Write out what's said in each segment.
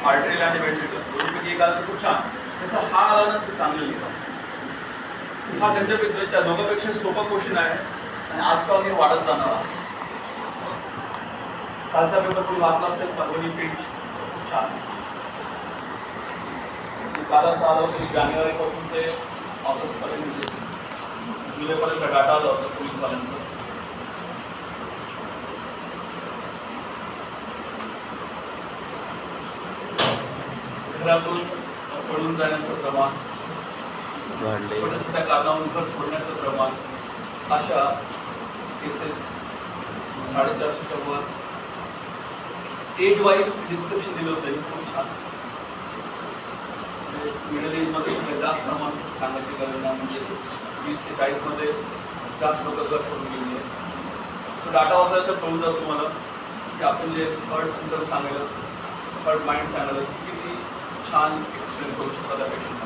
Artery आणि ventricle दोन्हीपैकी एक आला तर खूप छान. तसं हा आला ना तर चांगलं लिहिलं. हा त्यांच्यापेक्षा त्या दोघांपेक्षा सोपा क्वेश्चन आहे आणि आजकाल मी वाढत जाणार आहे. कालचा पेपर कोणी वाचला असेल परभणी पेज खूप छान. काल असं आलं होतं की जानेवारीपासून ते ऑगस्टपर्यंत जुलैपर्यंत डाटा आला होता पोलीसवाल्यांचा. घरातून पळून जाण्याचं प्रमाण, छोट्या छोट्या कारणावरून घर सोडण्याचं प्रमाण, अशा केसेस 450च्या वर. एज वाईज डिस्क्रिप्शन दिलं होतं खूप छान. मिडल एजमध्ये जास्त प्रमाण सांगायची गरज नाही, म्हणजे 20 ते 40 मध्ये जास्त लोक घर सोडून गेली आहे. तो डाटा वाचायला तर कळून जातो तुम्हाला की आपण जे हर्ट सिम्पटम सांगायला, हर्ट माइंड सांगायला किती छान एक्सप्लेन करू शकतो त्या पेशंटला.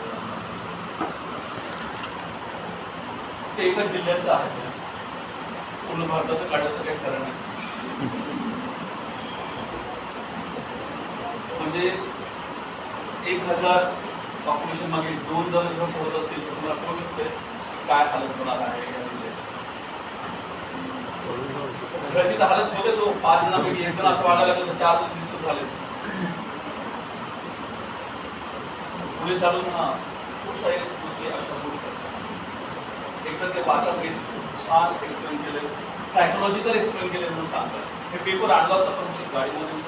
ते एकाच जिल्ह्याचं आहे, पूर्ण भारताचं काढायचं काही खरं नाही. म्हणजे 1000 पॉप्युलेशन मागे 2 जण जर सोडत असतील तर तुम्हाला कळू शकते काय हालत होणार आहे या विषयाची. घराची तर हालत होतेच हो. 5 जणांपैकी 1 जण असं वाढायला लागलं तर 4 जण दिसून झालेच. पुढे चालून खूप साऱ्या गोष्टी अशा होऊ शकतात. एकतर ते वाचत छान एक्सप्लेन केले, सायकोलॉजिकल एक्सप्लेन केले म्हणून सांगतात. हे पेपर आणला होता पण गाडीमध्ये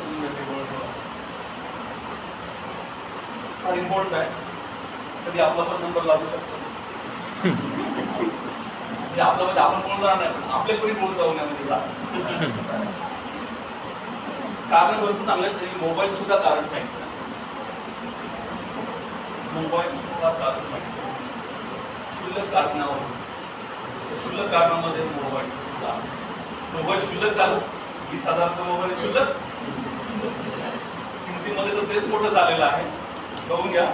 फार इम्पॉर्टंट आहे. कधी आपला पण नंबर लागू शकतो. म्हणजे आपल्यामध्ये आपण बोलणार नाही पण आपले कोणी बोलत जाऊ नये म्हणजे कारण भरपूर चांगलं आहे. तरी मोबाईल सुद्धा कारण सांगितलं. मोबाईल सुद्धा कारण सांगितलं क्षुल्लक कारणावर. क्षुल्लक कारणामध्ये मोबाईल सुद्धा. मोबाईल क्षुल्लक झालं 20,000चा मोबाईल क्षुल्लक, किमतीमध्ये तर तेच मोठं झालेलं आहे. बघून घ्या.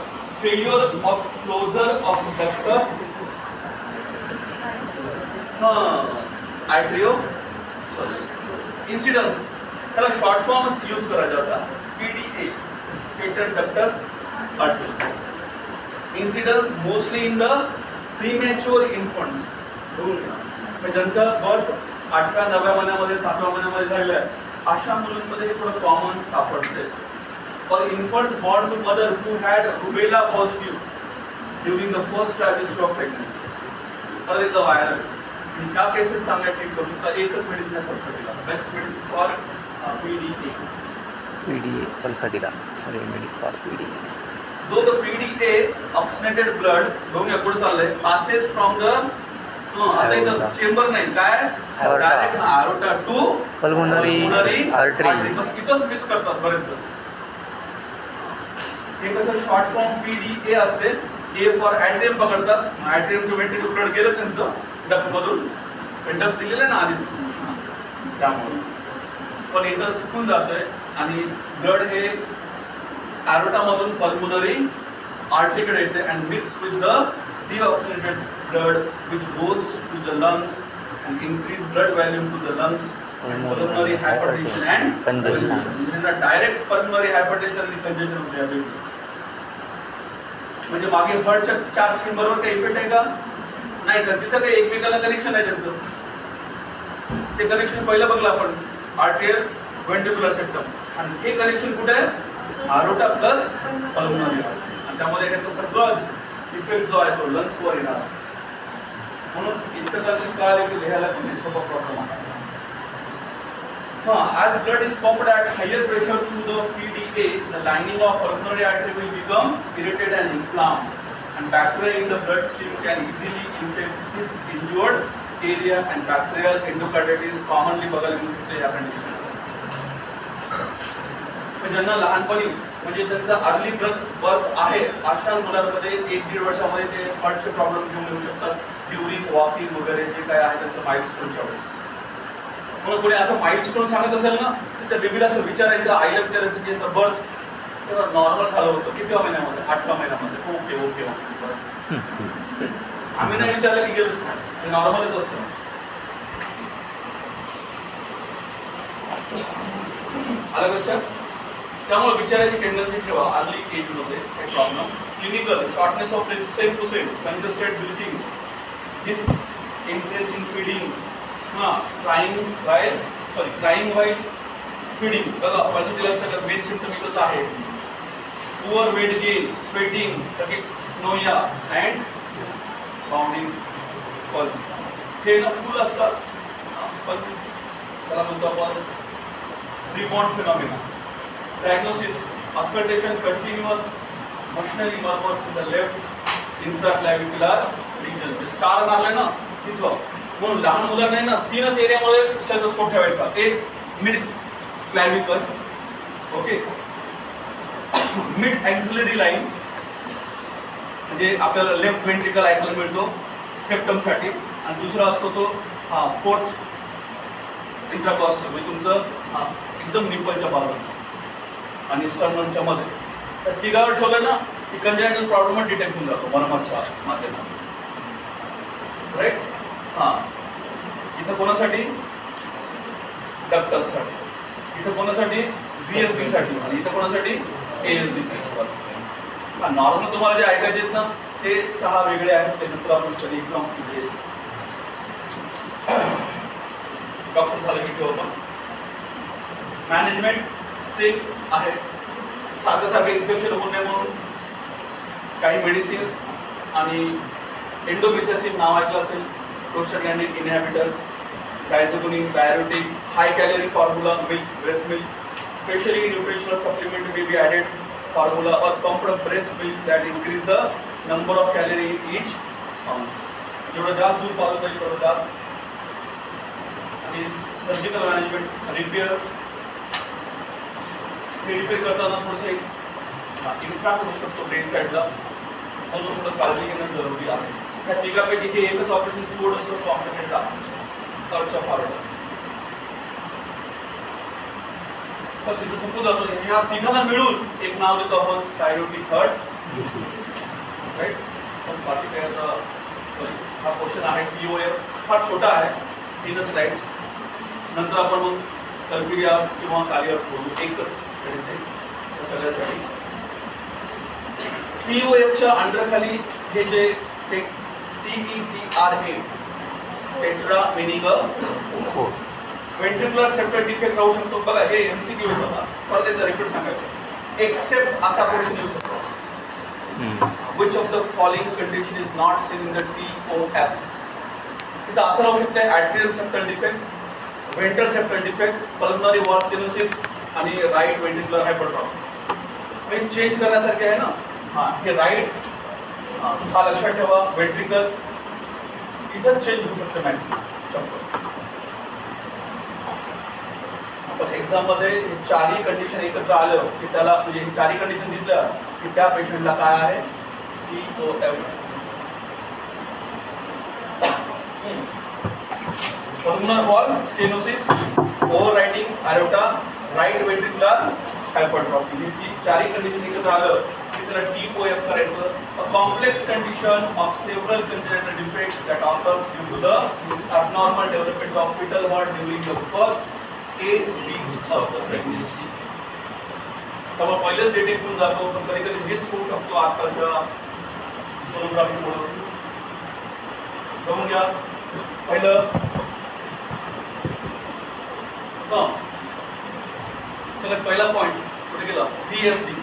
Failure of closure of ductus arteriosus, त्याला शॉर्ट फॉर्मच यूज करायचा होता. PDA patent ductus arteriosus mostly in the premature infants. बघून घ्या. ज्यांचा बर्थ 8व्या 9व्या महिन्यामध्ये 7व्या महिन्यामध्ये झालेला आहे अशा मुलांमध्ये हे थोडं कॉमन सापडते. or infants born to mother who had rubella positive during the first trimester of pregnancy. तर इथं व्हायरल ह्या केसेस चांगल्या ट्रीट करू शकता. एकच मेडिसिन आहे पल्साटीला, best medicine for PDA पल्साटीला remedy for PDA. जो द PDA ऑक्सिनेटेड ब्लड घेऊन पुढे चाललंय passes from the आता इथं चेंबर नाही काय direct aorta to pulmonary artery. बस इथंच मिस करतात बरेच. हे कसं शॉर्ट फॉर्म PDA असते. A फॉर ॲट्रियम पकडतात. ॲट्रियम टू वेंट्रिकल ब्लड गेलं त्यांचं डक्ट मधून, डक्ट दिलेलं आहे ना आधीच, त्यामुळे पण इथं चुकून जातंय आणि ब्लड हे ॲरोटा मधून पल्मोनरी आर्टरीकडे येते and mix with the deoxygenated blood which goes to the lungs and increase blood volume to the lungs pulmonary hypertension and congestion. म्हणजे डायरेक्ट pulmonary hypertension आणि congestion होते. म्हणजे मागे हार्टच्या 4 चेंबरवर काही इफेक्ट आहे का? नाही का. तिथं काही एकमेकाला कनेक्शन आहे त्यांचं. ते कनेक्शन पहिलं बघलं आपण आर्टेरियल व्हेंट्रिक्युलर सेप्टम आणि हे कनेक्शन कुठे आहे? aorta प्लस pulmonary आणि त्यामध्ये याचा सगळं इफेक्ट जो आहे तो लंग्सवर येणार. म्हणून इतकं कसं कळालं की लिहायला खूप सोपा प्रॉब्लेम आहे. As blood is pumped at higher pressure through the PDA, the lining of pulmonary artery will become irritated and inflamed, and bacteria in the bloodstream can easily infect this injured area, and bacterial endocarditis commonly बघायला मिळू शकते या कंडिशनमध्ये. ज्यांना लहानपणी म्हणजे त्यांचा early birth आहे अशा मुलांमध्ये 1-1.5 वर्षामध्ये ते हार्टचे प्रॉब्लेम घेऊन येऊ शकतात. ड्युरिंग वॉकिंग वगैरे जे काय आहे त्यांचं माइलस्टोनच्या वेळेस. मग कोणी असं माइलस्टोन सांगत असेल ना तर त्या बेबीला असं विचारायचं, आईला विचारायचं की याचं बर्थ तेव्हा नॉर्मल झालं होतं कितव्या महिन्यामध्ये? 8व्या महिन्यामध्ये. Okay okay okay. आम्ही नाही विचारलं की गेलोच नाही, नॉर्मलच असतं. आलं लक्षात? त्यामुळे विचारायची टेंडन्सी ठेवा अर्ली एजमध्ये काही problem. Clinical shortness of breath, same to same, congested breathing, disinterest in feeding, crying while feeding. बघा पर्सिटिव्ह सगळं मेन सिम्पटम इथंच आहे. Poor weight gain, sweating, tachypnoea and bounding pulse. हे ना फुल असतात, पण त्याला म्हणतो आपण rebound phenomena. Diagnosis auscultation continuous machinery murmurs in the left infraclavicular region. Star मारले ना तिथं, म्हणून लहान मुलांना ना 3च एरियामध्ये स्टेथोस्कोप ठेवायचा. एक mid clavicle, okay, mid axillary line म्हणजे आपल्याला लेफ्ट वेंट्रिकल ऐकायला मिळतो सेप्टमसाठी, आणि दुसरा असतो तो फोर्थ इंट्राकॉस्टल म्हणजे तुमचं एकदम निप्पलच्या बाजूला आणि स्टर्नमच्या मध्ये. तर तिघावर ठेवलं ना की कंजेनिटल प्रॉब्लेम डिटेक्ट होऊन जातो मर्मरच्या माध्यमातून. राईट. इथं कोणासाठी? डक्टससाठी. इथं कोणासाठी? VSD साठी. आणि इथं कोणासाठी? ASD साठी. नॉर्मल तुम्हाला जे ऐकायचे आहेत ना ते 6 वेगळे आहेत. ते नंतर आपण स्टडी एक्झाम डॉक्टर झालं की किंवा पण मॅनेजमेंट सेम आहे. सारखं इन्फेक्शन होऊ नये म्हणून काही मेडिसिन्स आणि एंडोमेथ्रियसिन नाव ऐकलं असेल, प्रोस्टाग्लॅंडिन इनहिबिटर्स, डायझोगोनिन, diuretic, high calorie formula milk, breast milk, specially nutritional supplement may be added formula or pumped breast milk that increase the number of calorie in each ounce. जेवढं जास्त दूध पावलं पाहिजे तेवढं जास्त. आणि सर्जिकल मॅनेजमेंट, रिपेअर करताना थोडंसं इन्फॅक्ट होऊ शकतो ब्रेन साईडला, म्हणून थोडं काळजी घेणं जरुरी आहे. त्या तिघापैकी हे एकच ऑपरेशन थोडंसं कॉम्प्लिकेटेड आहे, खर्च फॉरवर्ड. बस इथं संपून जातो. ह्या तिघांना मिळून एक नाव देतो आपण सायरोटिक हर्ट, राईट. बस बाकी काय आता हा क्वेश्चन आहे POF, फार छोटा आहे, 3 स्लाइड्स. नंतर आपण मग कल्पिरियास किंवा कालियास बोलू, एकच मेडिसिन सगळ्यासाठी. POFच्या अंडरखाली हे जे TETRA, tetra meaning ventricular septal defect राहू शकतो. बघा हे MCQ होता, परत एकदा रिपीट सांगायचं. एक्सेप्ट असा क्वेश्चन येऊ शकतो. Which of the following condition is not seen in the TOF? इथं असं राहू शकते atrial septal defect, ventral septal defect, pulmonary wall stenosis आणि right ventricular hypertrophy. हे चेंज करण्यासारखे आहे ना. हे राईट हा लक्षात ठेवा. वेंट्रिकल इथं चेंज होऊ शकतं मॅक्सिमम. पण एक्झाममध्ये चारही कंडिशन एकत्र आलं की त्याला म्हणजे ही चारही कंडिशन दिसल्या की त्या पेशंटला काय आहे TOF. pulmonary wall stenosis, overriding aorta, right ventricular hypertrophy. ही चारही कंडिशन एकत्र आलं की त्याला TOF करायचं. A complex condition of several congenital defects that occurs due to the abnormal development of fetal heart during the first 8 weeks of the pregnancy. त्यामुळे पहिलेच detect होऊन जातो, पण कधी कधी मिस होऊ शकतो आजकालच्या सोनोग्राफीमुळे. बघून घ्या. पहिलं चला पहिला पॉइंट कुठे गेला? VSD.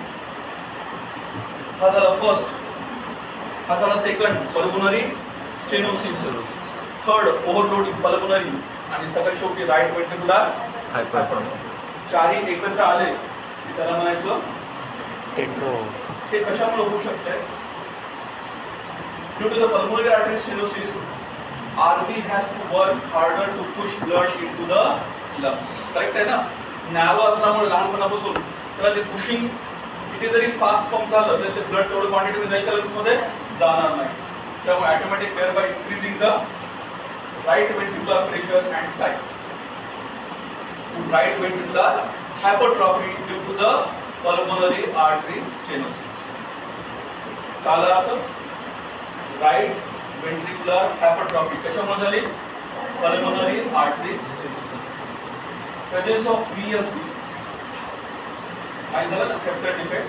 हा झाला फर्स्ट. हा झाला second pulmonary stenosis. Third overloading pulmonary. आणि सगळ्यात शेवटी राईट वेंट्रिक्युलर हायपरट्रॉफी. चारही एकत्र आले की त्याला म्हणायचं टेट्रो. हे कशामुळे होऊ शकते? Due to the pulmonary artery stenosis, RV has to work harder to push blood into the lungs. Correct आहे ना? नॅरो असल्यामुळे लहानपणापासून त्याला ते पुशिंग किती जरी फास्ट पंप झालं तर ते ब्लड तेवढं क्वांटिटी जाईल लंग्समध्ये जाणार नाही. त्यामुळे automatic whereby increasing the right ventricular pressure and size. Right ventricular hypertrophy due to the pulmonary artery stenosis. काला आता right ventricular hypertrophy कशामुळे झाली? Pulmonary artery stenosis. Presence of VSD माहिती झालं ना sceptre defect.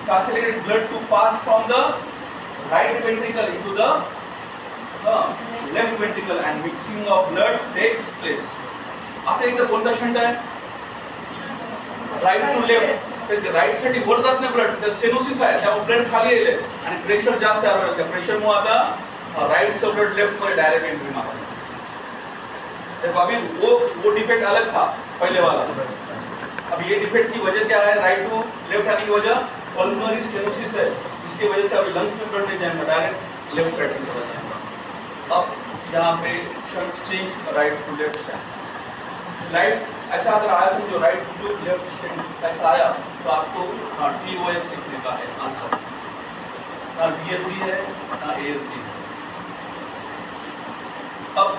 Facilitated blood to pass from the right ventricle into the left ventricle and mixing of blood takes place. आता इथं कोणता शंट आहे? Right to left. तर राईट साठी वर जात नाही ब्लड, तर स्टेनोसिस आहे, त्यामुळे ब्लड खाली येईल आणि प्रेशर जास्त आहे. त्या प्रेशरमुळे आता राईटचं ब्लड लेफ्ट मध्ये डायरेक्ट एंट्री मारतं. देखो अभी वो डिफेक्ट अलग था पहले वाला. अब ये डिफेक्ट की वजह क्या है? राइट टू लेफ्ट आने की वजह पल्मोनरी स्टेनोसिस है. इसकी वजह से अभी लंग्स में ब्लड नहीं जाएगा, डायरेक्ट लेफ्ट साइड में चला जाएगा. अब यहाँ पे shunt change right to left side. Right ऐसा अगर आया समझो राइट टू लेफ्ट साइड ऐसा आया तो आपको TOS लिखने का है आंसर. ना BSD है ना ASD. अब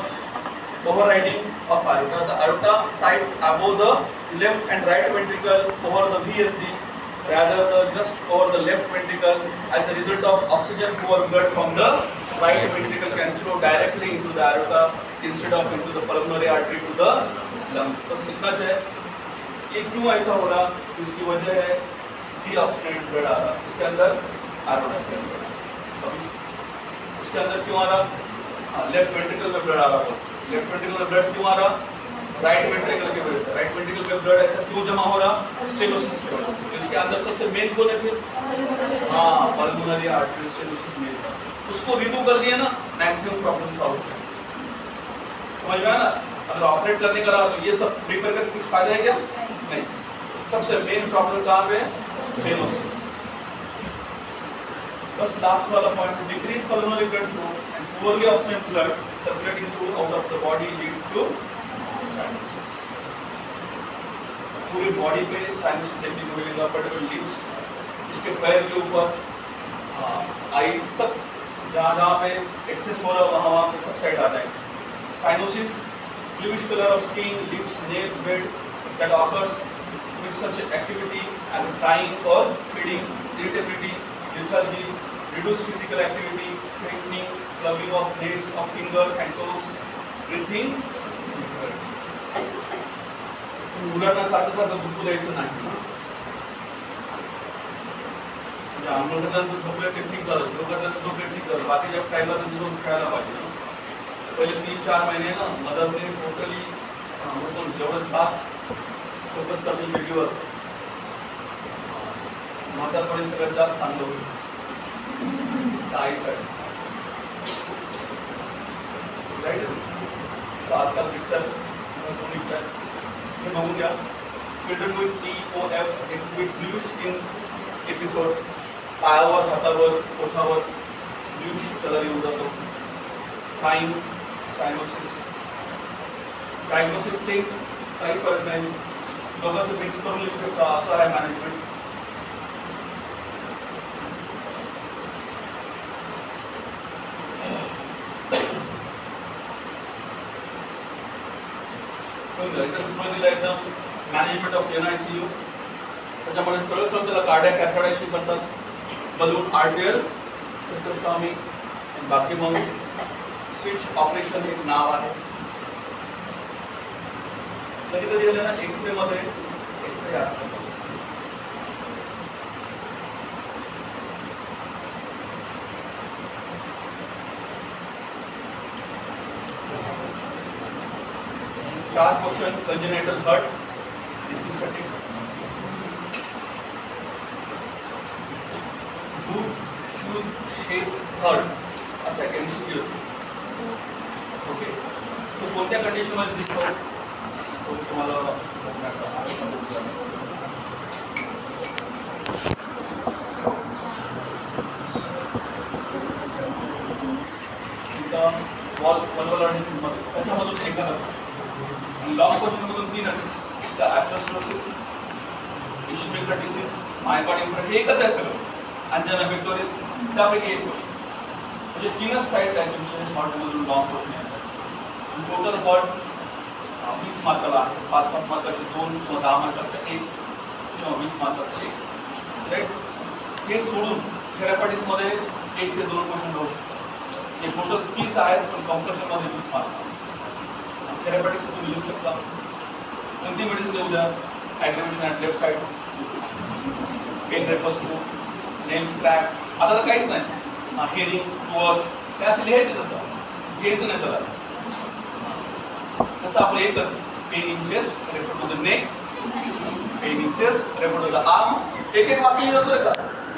overriding of aorta. The aorta sites above the left and right ventricle over the VSD, rather just over the left ventricle. As a result of oxygen poor blood from the right ventricle can flow directly into the aorta instead of into the pulmonary artery to the lungs. बस इतना है. ये क्यों ऐसा हो रहा? इसकी वजह है डीऑक्सीडेटेड ब्लड आ रहा इसके अंदर aorta के अंदर. उसके अंदर क्यों आ रहा? लेफ्ट वेंट्रिकल में ब्लड आ रहा. लेफ्ट वेंट्रिकल में ब्लड क्यों आ रहा? राइट वेंट्रिकल की वजह से. राइट वेंट्रिकल में ब्लड ऐसा क्यों जमा हो रहा? स्टेनोसिस की वजह से. इसके अंदर सबसे मेन कौन है फिर? Pulmonary artery stenosis main. उसको रिमूव कर दिया ना, मैक्सिमम प्रॉब्लम सॉल्व हो जाएगी. समझ में आया ना? अगर ऑपरेट करने का रहा तो ये सब प्रिपेयर करके कुछ फायदा है क्या? नहीं. सबसे मेन प्रॉब्लम कहाँ पे है? स्टेनोसिस. बस लास्ट वाला point, decrease pulmonary blood flow end poorly oxygenated blood circulating through out of the body leads to sinus. Puri body pay sinus देखने को मिलेगा, पर्टिकुलर लिप्स, इसके पैर के ऊपर, आई, सब जहाँ पे एक्सेस हो रहा है वहाँ पे सब साइड आ जाएगा. Cyanosis, bluish color of skin, lips, nails, bed that occurs with such activity as tying or feeding, irritability, lethargy, reduced physical activity, fainting, clubbing of nails of finger and toes, breathing. मुलांना सारखं सारखं झोपू द्यायचं नाही. आंघोळ करताना झोपलं ते ठीक झालं, झोपताना झोपलं ठीक झालं, बाकीच्या टाईमला त्यांनी झोप खेळायला पाहिजे. पहिले 3-4 महिने ना मदरने टोटली जेवढं जास्त फोकस करतील व्हिडिओवर, म्हातारपणी सगळ्यात जास्त चांगलं होईल आईसाठी. राईट. आजकाल पिक्चर हे बघून घ्या. Children with TOF exhibit bluish skin episode. पायावर, हातावर, ओठावर ब्लूइश कलर येऊन जातो. Time, cyanosis. डायग्नोसिस से काही फरक नाही, दोघांचं मिक्स करून लिहू शकता, असं आहे मॅनेजमेंट. एकदम मॅनेजमेंट ऑफ NICU. त्याच्यामध्ये सरळ सरळ त्याला कार्डियक कॅथेटरायझेशन करतात, बलून आर्टियल सेप्टोस्टॉमी, बाकी मग स्विच ऑपरेशन एक नाव आहे. कधी कधी गेलं ना एक्सरे मध्ये एक्सरे आहे. चार क्वेश्चन कंजेनिटल हार्ट डिसीज साठी. Who should shape heart असा एक MCQ होतो. ओके, तो कोणत्या कंडिशन मध्ये दिसतो तो तुम्हाला वॉल्व्हुलर डिसीज मध्ये त्याच्यामधून एकदा लॉंग क्वेश्चन मधून 3 आहेत. ॲथरोस्क्लेरोसिस, इश्मिक डिसीज, मायोकार्डियम इन्फार्क्ट, एकच आहे सगळं. अंजना पेक्टोरिस, त्यापैकी एक क्वेश्चन. म्हणजे 3च साईड आहे तुमच्या मॉडेलमधून लॉंग क्वेश्चन येतात. टोटल हॉट 20 मार्काला आहे. 5-5 मार्काचे 2 किंवा 10 मार्काचं 1 किंवा 20 मार्काचं 1. राईट. हे सोडून थेरपॅटिक्समध्ये 1 ते 2 क्वेश्चन राहू शकतात. हे टोटल 30 आहेत, पण कॉम्प्युटरमध्ये 20 मार्क. थेरपॅटिक्स तुम्ही लिहू शकता. कोणती मेडिसिन घेऊ द्या? Aggravation at left side, pain refers to name scrap आता तर काहीच नाही हेरिंग टुअर ते असे लिहायचे जातं घ्यायचं नाही त्याला तसं आपलं एकच pain in chest refer to the neck pain in chest refer to the arm एक एक वाक्य लिहितोय का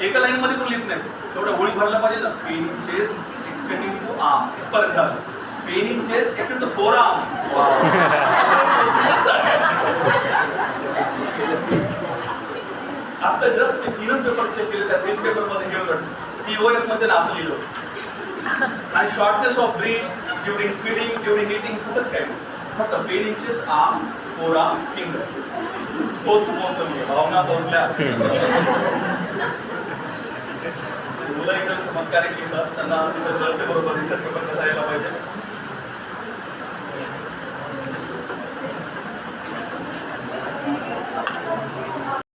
एका लाईन मध्ये पण लिहित नाही तेवढ्या ओळी भरला पाहिजे ना pain in chest extending to arm परत झालं pain in chest extend to forearm आता जस्ट तीनच पेपर चेक केले त्या 3 पेपर मध्ये हे होतं POF मध्ये असं लिहिलं आणि shortness of breath during feeding during eating कुठंच काय फक्त pain in chest arm forearm finger post भावना पोहोचल्या मुलं एकदम चमत्कारिक लिहितात त्यांना तिथं कळते बरोबर रिसर्च पेपर कसा यायला पाहिजे